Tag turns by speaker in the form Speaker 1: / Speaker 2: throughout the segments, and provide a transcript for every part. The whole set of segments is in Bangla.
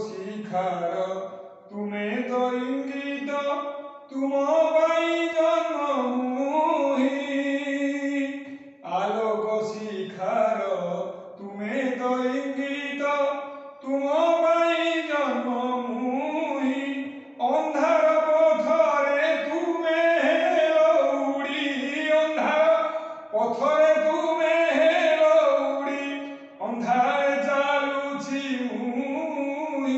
Speaker 1: শিখার তুমে তো ইঙ্গিত তুম পাই জন্মমুহি আলোক শিখার তুমে তো ইঙ্গিত তুম পাই জন্মমুহি অন্ধার পথরে তুমে উড়ি অন্ধার পথরে তুমে উড়ি অন্ধারে চালুছি মুই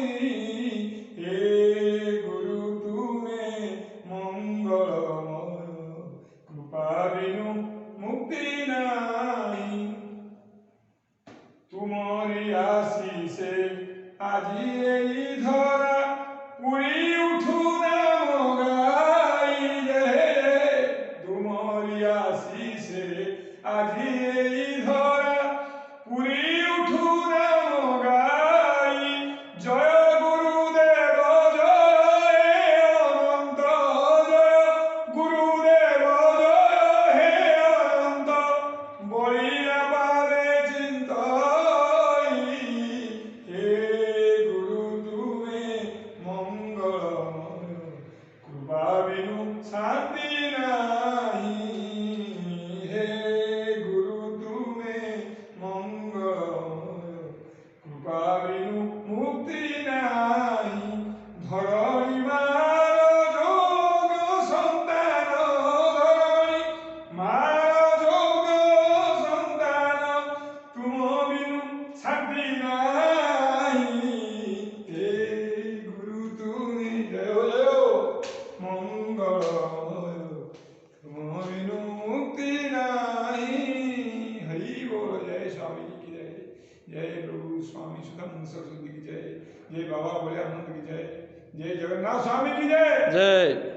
Speaker 1: হে গুরু তুমে মঙ্গলময় কৃপা বিনু মুক্তি নাই তুমরি আশিসে আজি এই ধরা পুরি উঠু নাম গাই রে তুমরি আশিসে আজি এই ধরা পুরি উঠু নাম গাই জয় গুরুদেব জয় অনন্ত জয় গুরুদেব জয় হে অনন্ত বলিয়া পারে চিন্তই হে গুরু তুমে মঙ্গলময় কৃপা বিনু শান্তি নাই হে গুরু তুমে মঙ্গলময় কৃপা বিনু মুক্তি নাই ধরণী মার যোগ সন্তান ধরণী মার যোগ সন্তান তুম বিনু শান্তি নাই হে গুরু তুমি জয় মঙ্গলময় तुम बिनु मुक्ति नहीं हरि बोल जय स्वामी जी की जय जय प्रभु स्वामी सुधानंद सरस्वती की जय जय बाबा भोले आनंद की जय जय जगन्नाथ स्वामी की जय
Speaker 2: जय।